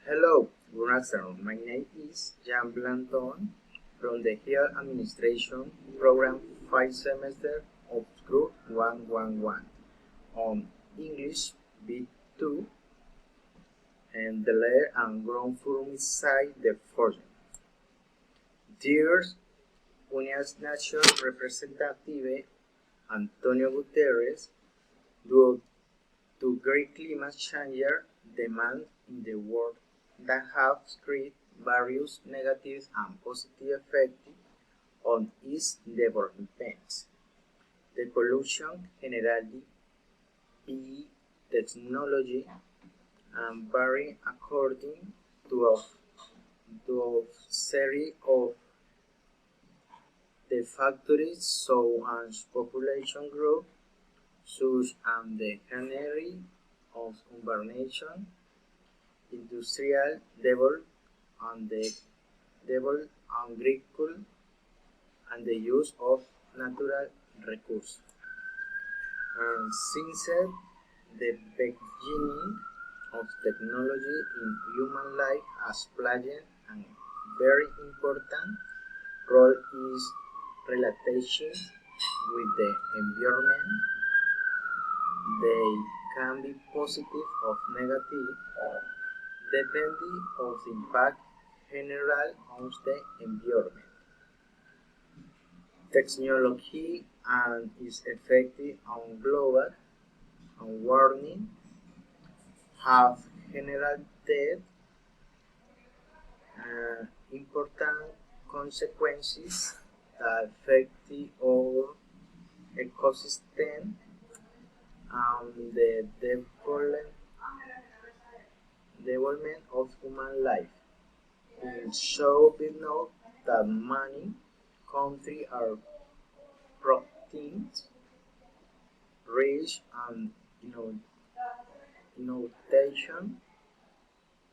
Hello, good afternoon. My name is Jan Blanton from the Health Administration Program 5 semester of Group 111 on English B2 and the letter and ground from inside the following. Dear United Nations Representative Antonio Guterres, due to great climate change demand in the world that have created various negative and positive effects on its development. The pollution generally be technology and vary according to a series of the factors so as population growth such as the energy of urbanization, industrial development, and the development agriculture and the use of natural resources. And since the beginning of technology in human life has played a very important role in relations with the environment. They can be positive or negative depending on the impact general on the environment. Technology and its effect on global warming have generated important consequences that affect our ecosystem and the development of human life. It should be noted that many countries are promoting research and innovation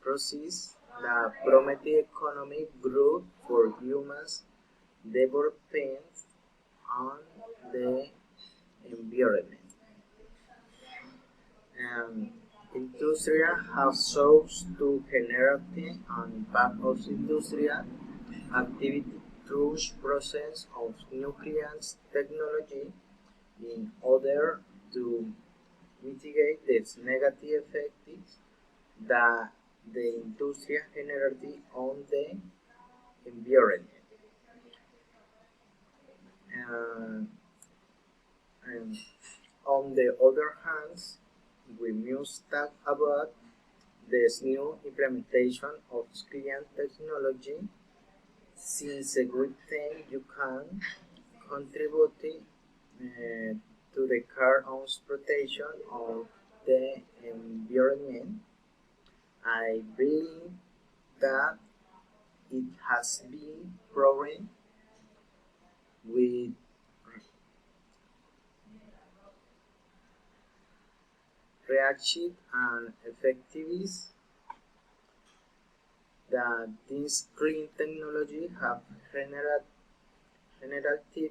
process that promote economic growth for humans, development, and the environment. Industria have sought to generate an impact of industrial activity through process of nuclear technology in order to mitigate its negative effects that the industry generates on the environment. And, and on the other hand, we must talk about this new implementation of clean technology since a good thing you can contribute to the carbon protection of the environment. I believe that it has been proven with reaction and effectiveness that this green technology have generated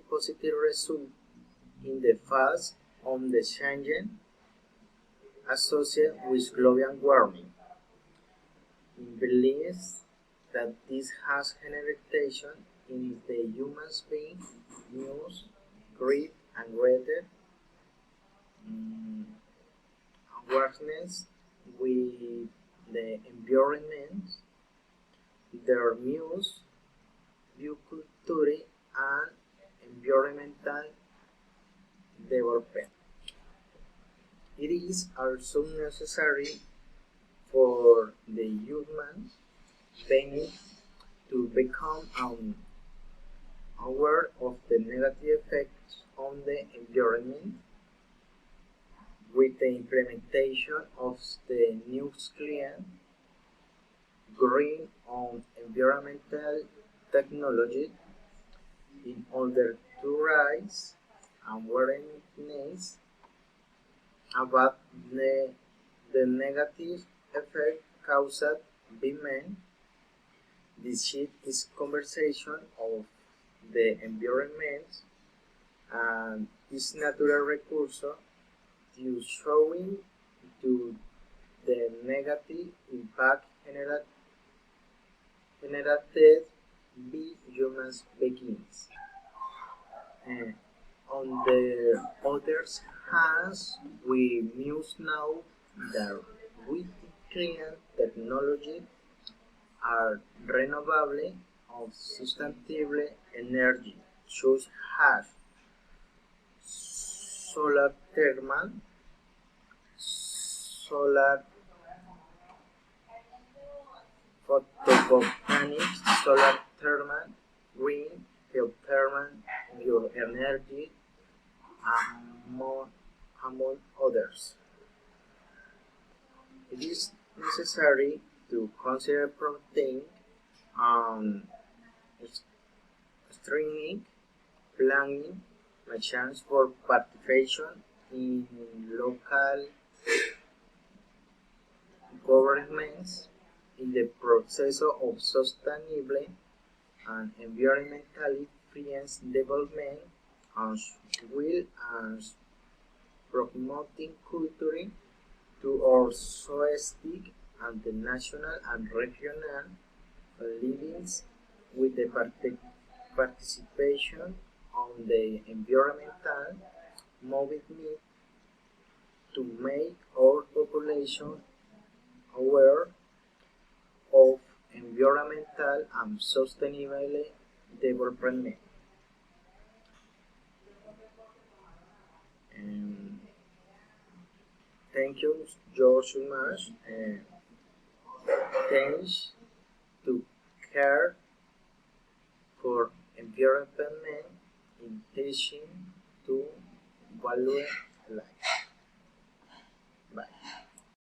positive results in the face of the changes associated with global warming. It believes that this has generated in the human being news, great and greater awareness with the environment, their news, bioculture, and environmental development. It is also necessary for the human being to become aware of the negative effects on the environment with the implementation of the new clean, green and environmental technology in order to raise awareness about the negative effect caused by man. This shift is conversation of the environment and its natural resources to showing to the negative impact generated generated by humans begins. Uh, on the other hand, we must know that with clean technology are renewable or sustainable energy, such as solar thermal, solar photovoltaic, solar thermal, wind, geothermal, bioenergy, among, among others. It is necessary to consider protein and streaming, planning, a chance for participation in local governments in the process of sustainable and environmentally friendly development as well as promoting culture to our society and the national and regional livings with the participation on the environmental movement to make our population aware of environmental and sustainable development. And thank you, George much, and thanks to care for environment in teaching to value life. Bye.